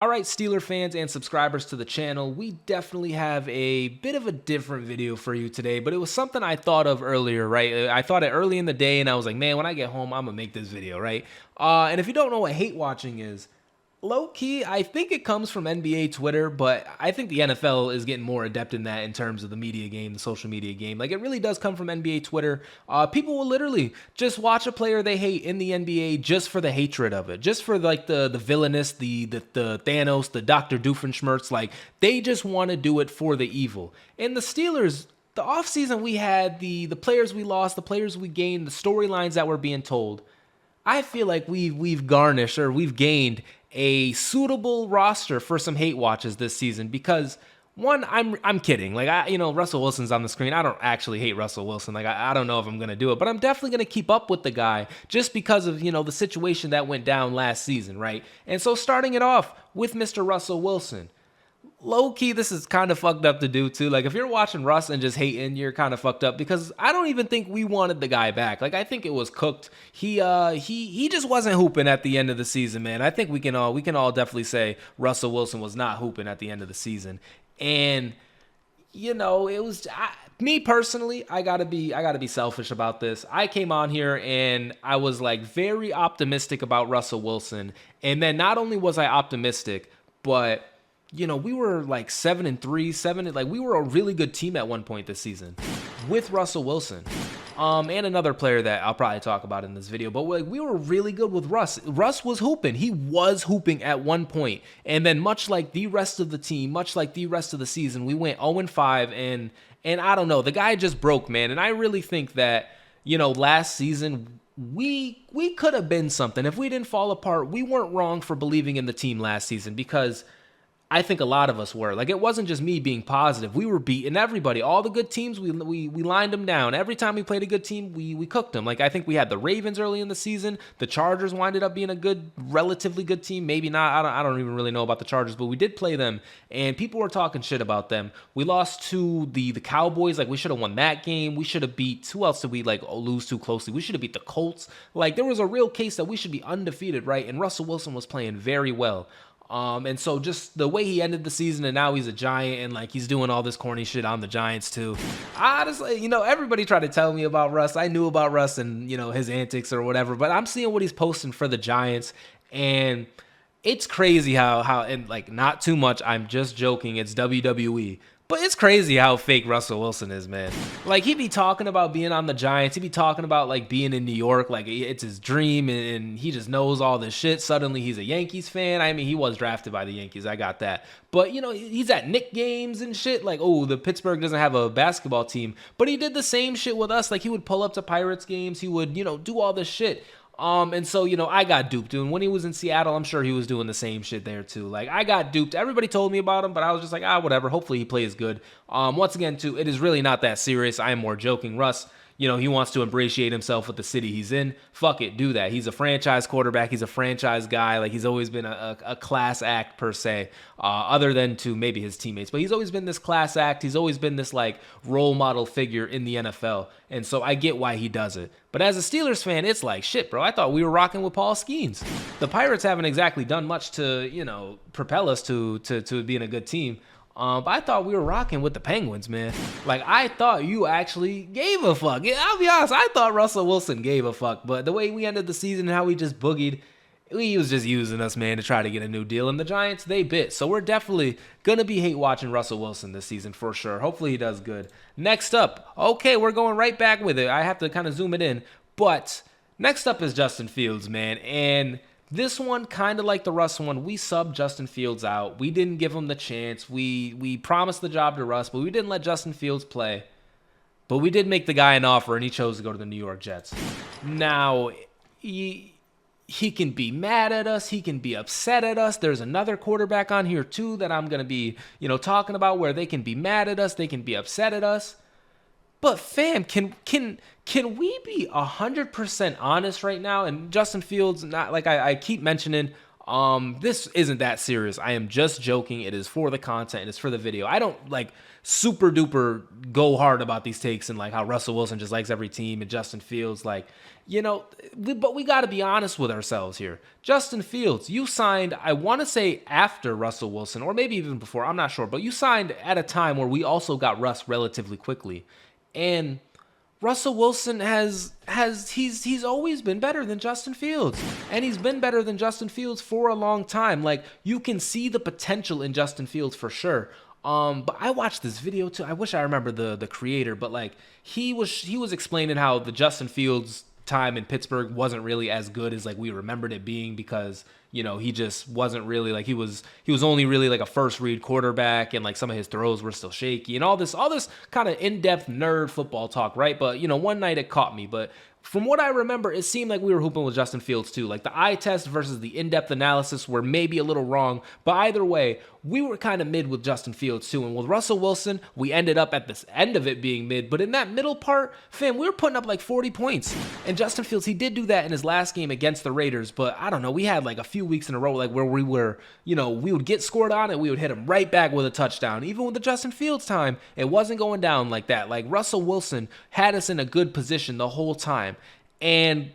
All right, Steeler fans and subscribers to the channel, we definitely have a bit of a different video for you today, but it was something I thought of earlier, right? I thought it early in the day and I was like, man, when I get home, I'm gonna make this video, right? And if you don't know what hate watching is, low key, I think it comes from NBA Twitter, but I think the NFL is getting more adept in that in terms of the media game, the social media game. Like, it really does come from NBA Twitter. People will literally just watch a player they hate in the NBA just for the hatred of it, just for like the villainous, the Thanos, the Dr. Doofenshmirtz. Like, they just want to do it for the evil. And the Steelers, the offseason we had, the players we lost, the players we gained, the storylines that were being told, I feel like we've garnished or we've gained a suitable roster for some hate watches this season because one, I'm kidding. Like, Russell Wilson's on the screen. I don't actually hate Russell Wilson. Like, I don't know if I'm gonna do it, but I'm definitely gonna keep up with the guy just because of the situation that went down last season, right? And so starting it off with Mr. Russell Wilson. Low key, this is kind of fucked up to do too. Like, if you're watching Russ and just hating, you're kind of fucked up because I don't even think we wanted the guy back. Like, I think it was cooked. He just wasn't hooping at the end of the season, man. I think we can all definitely say Russell Wilson was not hooping at the end of the season. And it was me personally. I gotta be selfish about this. I came on here and I was like very optimistic about Russell Wilson, and then not only was I optimistic, but we were like 7-3, like we were a really good team at one point this season with Russell Wilson. And another player that I'll probably talk about in this video, but we were really good with Russ. Russ was hooping. He was hooping at one point. And then much like the rest of the team, much like the rest of the season, we went 0-5 and I don't know, the guy just broke, man. And I really think that, last season we could have been something. If we didn't fall apart, we weren't wrong for believing in the team last season because I think a lot of us were. Like, it wasn't just me being positive. We were beating everybody. All the good teams, we lined them down. Every time we played a good team, we cooked them. Like, I think we had the Ravens early in the season. The Chargers winded up being a good, relatively good team. Maybe not. I don't even really know about the Chargers, but we did play them, and people were talking shit about them. We lost to the Cowboys. Like, we should have won that game. We should have beat, who else did we, lose too closely? We should have beat the Colts. Like, there was a real case that we should be undefeated, right? And Russell Wilson was playing very well. And so just the way he ended the season and now he's a Giant and like he's doing all this corny shit on the Giants too. Honestly, everybody tried to tell me about Russ. I knew about Russ and, his antics or whatever, but I'm seeing what he's posting for the Giants and it's crazy how and like not too much. I'm just joking. It's WWE. But it's crazy how fake Russell Wilson is, man. Like, he be talking about being on the Giants. He be talking about, like, being in New York. Like, it's his dream, and he just knows all this shit. Suddenly, he's a Yankees fan. I mean, he was drafted by the Yankees. I got that. But, he's at Knicks games and shit. Like, oh, the Pittsburgh doesn't have a basketball team. But he did the same shit with us. Like, he would pull up to Pirates games. He would, do all this shit. And so, I got duped. And when he was in Seattle, I'm sure he was doing the same shit there too. Like, I got duped. Everybody told me about him, but I was just like, whatever. Hopefully he plays good. Once again, too, it is really not that serious. I am more joking. Russ, he wants to ingratiate himself with the city he's in. Fuck it, do that. He's a franchise quarterback. He's a franchise guy. Like, he's always been a class act per se, other than to maybe his teammates. But he's always been this class act. He's always been this, like, role model figure in the NFL. And so I get why he does it. But as a Steelers fan, it's like, shit, bro. I thought we were rocking with Paul Skeens. The Pirates haven't exactly done much to, propel us to being a good team. But I thought we were rocking with the Penguins, man. Like, I thought you actually gave a fuck. Yeah, I'll be honest, I thought Russell Wilson gave a fuck. But the way we ended the season and how we just boogied, he was just using us, man, to try to get a new deal. And the Giants, they bit. So we're definitely going to be hate watching Russell Wilson this season for sure. Hopefully he does good. Next up, okay, we're going right back with it. I have to kind of zoom it in. But next up is Justin Fields, man. And this one, kind of like the Russ one, we subbed Justin Fields out. We didn't give him the chance. We promised the job to Russ, but we didn't let Justin Fields play. But we did make the guy an offer, and he chose to go to the New York Jets. Now, he can be mad at us. He can be upset at us. There's another quarterback on here, too, that I'm going to be, talking about where they can be mad at us. They can be upset at us. But fam, can we be 100% honest right now? And Justin Fields, not like I keep mentioning, This isn't that serious. I am just joking. It is for the content. It's for the video. I don't like super duper go hard about these takes and like how Russell Wilson just likes every team and Justin Fields, like, you know, but we got to be honest with ourselves here. Justin Fields, you signed, I want to say after Russell Wilson, or maybe even before, I'm not sure, but you signed at a time where we also got Russ relatively quickly. And Russell Wilson he's always been better than Justin Fields, and he's been better than Justin Fields for a long time. Like, you can see the potential in Justin Fields for sure. But I watched this video too. I wish I remember the creator, but like he was explaining how the Justin Fields time in Pittsburgh wasn't really as good as like we remembered it being, because, you know, he just wasn't really like, he was only really like a first read quarterback, and like some of his throws were still shaky and all this kind of in-depth nerd football talk, right? But, you know, one night it caught me. But from what I remember, it seemed like we were hooping with Justin Fields too. Like the eye test versus the in-depth analysis were maybe a little wrong, but either way, we were kind of mid with Justin Fields too. And with Russell Wilson, we ended up at this end of it being mid, but in that middle part, fam, we were putting up like 40 points. And Justin Fields, he did do that in his last game against the Raiders, but I don't know, we had like a few weeks in a row like where we were, you know, we would get scored on and we would hit him right back with a touchdown. Even with the Justin Fields time, it wasn't going down like that. Like Russell Wilson had us in a good position the whole time. And,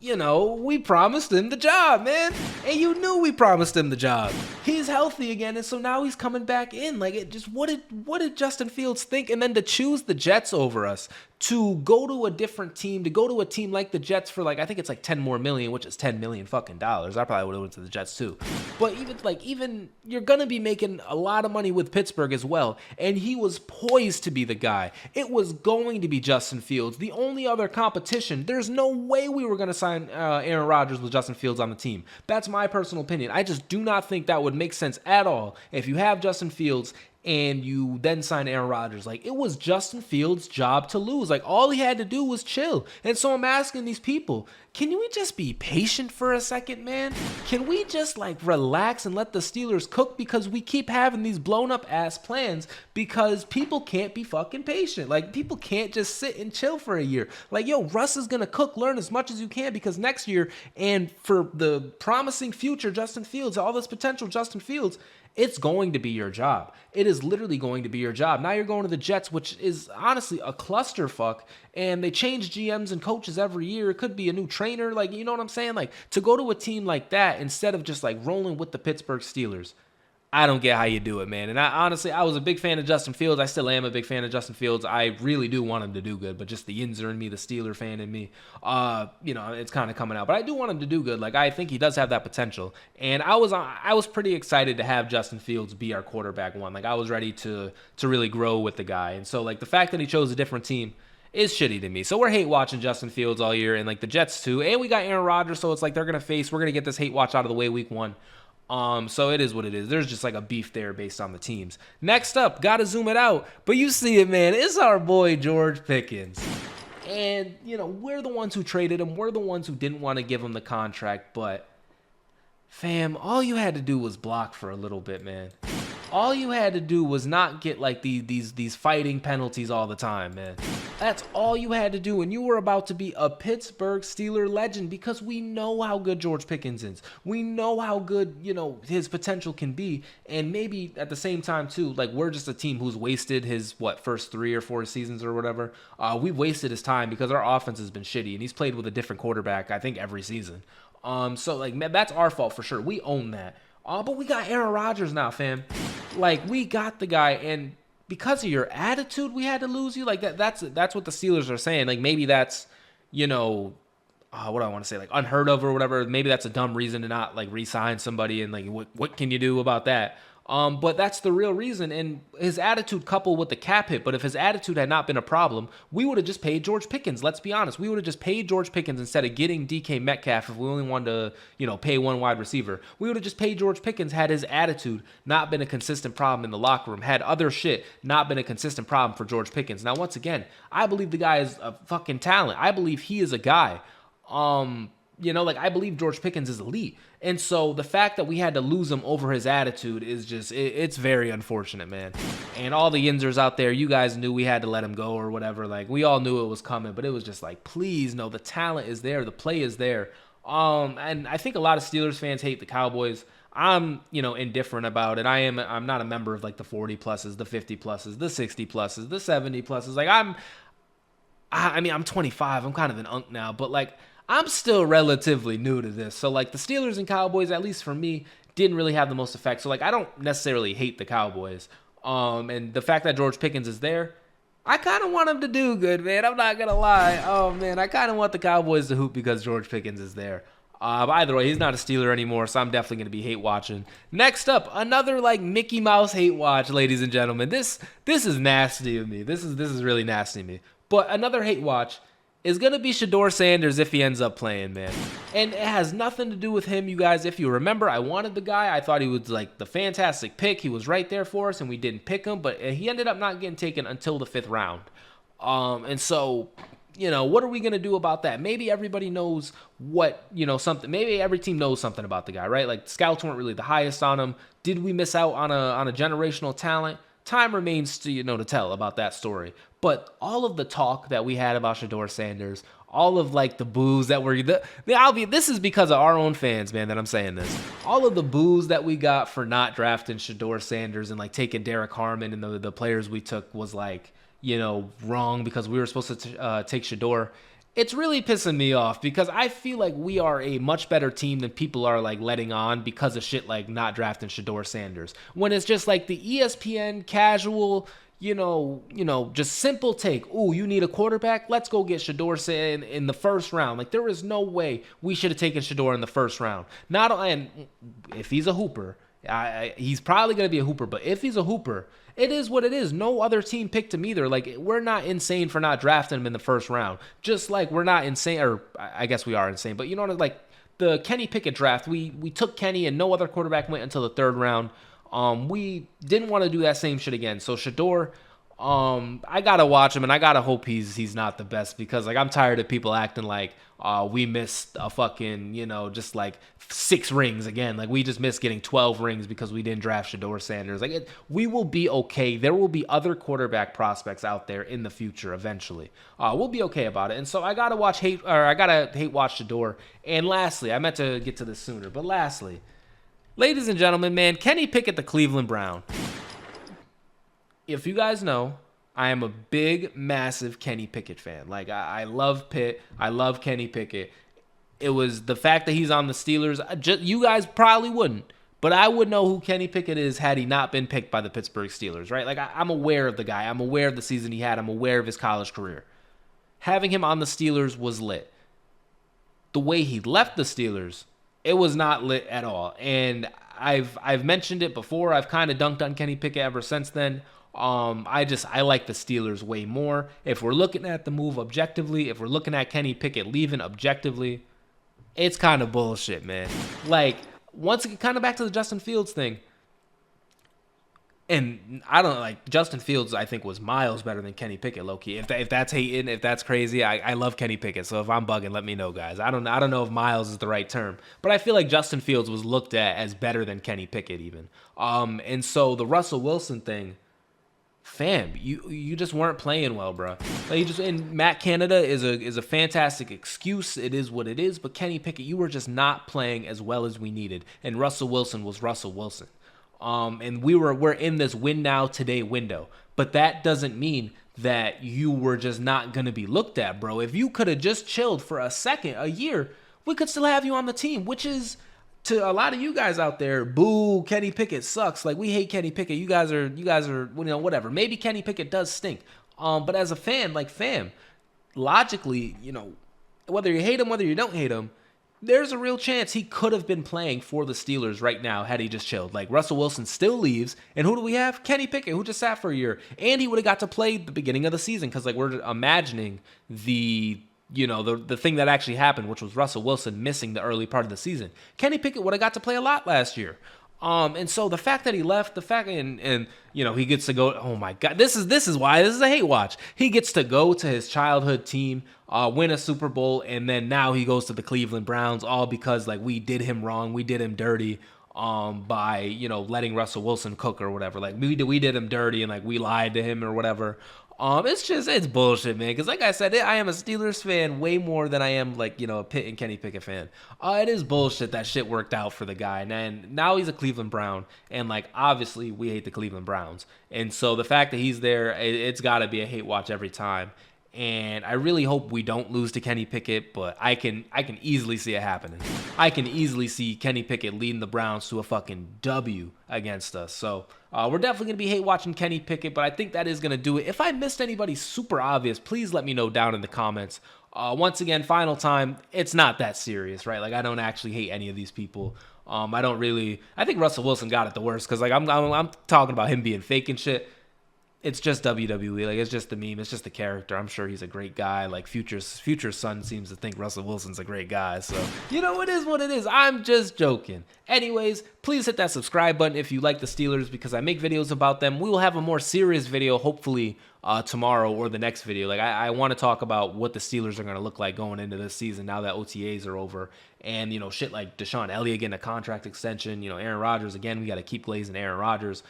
you know, we promised him the job, man. And you knew we promised him the job. He's healthy again, and so now he's coming back in. Like, it just, what did Justin Fields think? And then to choose the Jets over us, to go to a different team, to go to a team like the Jets for like, I think it's like 10 more million, which is $10 million fucking dollars. I probably would have went to the Jets too. But even you're going to be making a lot of money with Pittsburgh as well. And he was poised to be the guy. It was going to be Justin Fields. The only other competition, there's no way we were going to sign Aaron Rodgers with Justin Fields on the team. That's my personal opinion. I just do not think that would make sense at all if you have Justin Fields and you then sign Aaron Rodgers. Like, it was Justin Fields' job to lose. Like, all he had to do was chill. And so I'm asking these people, can we just be patient for a second, man? Can we just, like, relax and let the Steelers cook? Because we keep having these blown-up-ass plans because people can't be fucking patient. Like, people can't just sit and chill for a year. Like, yo, Russ is going to cook, learn as much as you can, because next year, and for the promising future Justin Fields, all this potential Justin Fields, it's going to be your job. It is literally going to be your job. Now you're going to the Jets, which is honestly a clusterfuck, and they change GMs and coaches every year. It could be a new trainer, like, you know what I'm saying? Like, to go to a team like that instead of just like rolling with the Pittsburgh Steelers, I don't get how you do it, man. And I was a big fan of Justin Fields. I still am a big fan of Justin Fields. I really do want him to do good, but just the Yinzer in me, the Steeler fan in me, you know, it's kind of coming out. But I do want him to do good. Like, I think he does have that potential. And I was pretty excited to have Justin Fields be our quarterback one. Like, I was ready to really grow with the guy. And so, like, the fact that he chose a different team is shitty to me. So we're hate watching Justin Fields all year, and like the Jets too. And we got Aaron Rodgers, so it's like we're gonna get this hate watch out of the way week 1. So it is what it is. There's just like a beef there based on the teams. Next up, gotta zoom it out, but you see it, man. It's our boy Georgepickens. And, you know, we're the ones who traded him. We're the ones who didn't want to give him the contract, but fam, all you had to do was block for a little bit, man. All you had to do was not get like these fighting penalties all the time, man. That's all you had to do, and you were about to be a Pittsburgh Steeler legend, because we know how good Georgepickens is. We know how good, you know, his potential can be, and maybe at the same time too, like, we're just a team who's wasted his first 3 or 4 seasons or whatever. We've wasted his time because our offense has been shitty, and he's played with a different quarterback, I think, every season. So like, man, that's our fault for sure. We own that. But we got Aaron Rodgers now, fam. Like, we got the guy, and because of your attitude, we had to lose you. Like, that's what the Steelers are saying. Like, maybe that's, you know, what do I want to say, like, unheard of or whatever. Maybe that's a dumb reason to not, like, re-sign somebody, and like, what can you do about that? But that's the real reason, and his attitude coupled with the cap hit. But if his attitude had not been a problem, we would have just paid Georgepickens. Let's be honest. We would have just paid Georgepickens instead of getting DK Metcalf if we only wanted to, you know, pay one wide receiver. We would have just paid Georgepickens had his attitude not been a consistent problem in the locker room, had other shit not been a consistent problem for Georgepickens. Now, once again, I believe the guy is a fucking talent. I believe he is a guy. You know, like, I believe Georgepickens is elite. And so the fact that we had to lose him over his attitude is just, it's very unfortunate, man. And all the Yinzers out there, you guys knew we had to let him go or whatever. Like, we all knew it was coming, but it was just like, please, no, the talent is there. The play is there. And I think a lot of Steelers fans hate the Cowboys. I'm, indifferent about it. I'm not a member of like the 40 pluses, the 50 pluses, the 60 pluses, the 70 pluses. Like I'm 25. I'm kind of an unk now, but like I'm still relatively new to this. So like the Steelers and Cowboys, at least for me, didn't really have the most effect. So like I don't necessarily hate the Cowboys. And the fact that Georgepickens is there, I kind of want him to do good, man. I'm not gonna lie. Oh man, I kind of want the Cowboys to hoop because Georgepickens is there. But either way, he's not a Steeler anymore, so I'm definitely gonna be hate watching. Next up, another like Mickey Mouse hate watch, ladies and gentlemen. This is nasty of me. This is really nasty of me. But another hate watch is going to be Shedeur Sanders if he ends up playing, man. And it has nothing to do with him, you guys. If you remember, I wanted the guy. I thought he was like the fantastic pick. He was right there for us, and we didn't pick him. But he ended up not getting taken until the 5th round. And so, what are we going to do about that? Maybe everybody knows something. Maybe every team knows something about the guy, right? Like, scouts weren't really the highest on him. Did we miss out on a generational talent? Time remains to tell about that story. But all of the talk that we had about Shedeur Sanders, all of like the boos that were this is because of our own fans, man, that I'm saying this. All of the boos that we got for not drafting Shedeur Sanders and like taking Derek Harmon and the players we took was like, wrong because we were supposed to take Shedeur. It's really pissing me off because I feel like we are a much better team than people are like letting on because of shit like not drafting Shedeur Sanders. When it's just like the ESPN casual, just simple take. Ooh, you need a quarterback? Let's go get Shedeur in the 1st round. Like there is no way we should have taken Shedeur in the 1st round. And if he's a hooper, he's probably going to be a hooper. But if he's a hooper, it is what it is. No other team picked him either. Like, we're not insane for not drafting him in the 1st round. Just like we're not insane, or I guess we are insane. But like the Kenny Pickett draft, we took Kenny and no other quarterback went until the 3rd round. We didn't want to do that same shit again. So Shedeur, I gotta watch him and I gotta hope he's not the best because like I'm tired of people acting like we missed a fucking just like 6 rings again. Like we just missed getting 12 rings because we didn't draft Shedeur Sanders. Like we will be okay. There will be other quarterback prospects out there in the future eventually. We'll be okay about it. And so I gotta hate watch Shedeur. And lastly, I meant to get to this sooner, but lastly, ladies and gentlemen, man, Kenny Pickett, the Cleveland Brown. If you guys know, I am a big, massive Kenny Pickett fan. Like, I love Pitt. I love Kenny Pickett. It was the fact that he's on the Steelers. You guys probably wouldn't, but I would know who Kenny Pickett is had he not been picked by the Pittsburgh Steelers, right? Like, I'm aware of the guy. I'm aware of the season he had. I'm aware of his college career. Having him on the Steelers was lit. The way he left the Steelers, it was not lit at all. And I've mentioned it before. I've kind of dunked on Kenny Pickett ever since then. I like the Steelers way more. If we're looking at the move objectively, if we're looking at Kenny Pickett leaving objectively, it's kind of bullshit, man. Like, once again, kind of back to the Justin Fields thing. And I don't like Justin Fields. I think was miles better than Kenny Pickett, low key. If that's hating, if that's crazy, I love Kenny Pickett. So if I'm bugging, let me know, guys. I don't know if miles is the right term, but I feel like Justin Fields was looked at as better than Kenny Pickett even. And so the Russell Wilson thing, fam, you just weren't playing well, bro. Like and Matt Canada is a fantastic excuse. It is what it is. But Kenny Pickett, you were just not playing as well as we needed. And Russell Wilson was Russell Wilson. And we're in this win now today window, but that doesn't mean that you were just not going to be looked at, bro. If you could have just chilled for a year, we could still have you on the team, which is to a lot of you guys out there, boo, Kenny Pickett sucks. Like, we hate Kenny Pickett. You guys are, whatever. Maybe Kenny Pickett does stink. But as a fan, like, fam, logically, whether you hate him, whether you don't hate him, there's a real chance he could have been playing for the Steelers right now had he just chilled. Like, Russell Wilson still leaves, and who do we have? Kenny Pickett, who just sat for a year. And he would have got to play the beginning of the season because, like, we're imagining the thing that actually happened, which was Russell Wilson missing the early part of the season. Kenny Pickett would have got to play a lot last year. And so the fact that he left, he gets to go, oh my God, this is why this is a hate watch. He gets to go to his childhood team, win a Super Bowl, and then now he goes to the Cleveland Browns, all because like we did him wrong, we did him dirty, by letting Russell Wilson cook or whatever. Like we did him dirty and like we lied to him or whatever. It's bullshit, man. Because like I said, I am a Steelers fan way more than I am like, a Pitt and Kenny Pickett fan. It is bullshit that shit worked out for the guy, and now he's a Cleveland Brown, and like obviously we hate the Cleveland Browns, and so the fact that he's there, it's got to be a hate watch every time. And I really hope we don't lose to Kenny Pickett, but I can easily see it happening. I can easily see Kenny Pickett leading the Browns to a fucking W against us. So we're definitely going to be hate watching Kenny Pickett, but I think that is going to do it. If I missed anybody super obvious, please let me know down in the comments. Once again, final time, it's not that serious, right? Like, I don't actually hate any of these people. I think Russell Wilson got it the worst because like I'm talking about him being fake and shit. It's just WWE. Like, it's just the meme. It's just the character. I'm sure he's a great guy. Like, Future's son seems to think Russell Wilson's a great guy. So, it is what it is. I'm just joking. Anyways, please hit that subscribe button if you like the Steelers because I make videos about them. We will have a more serious video, hopefully, tomorrow or the next video. Like, I want to talk about what the Steelers are going to look like going into this season now that OTAs are over. And, shit like Deshaun Elliott getting a contract extension. Aaron Rodgers, again, we got to keep glazing Aaron Rodgers.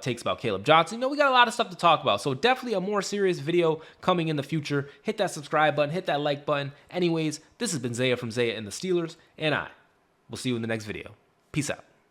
Takes about Caleb Johnson. We got a lot of stuff to talk about. So definitely a more serious video coming in the future. Hit that subscribe button. Hit that like button. Anyways, this has been Zaya from Zaya and the Steelers. And I will see you in the next video. Peace out.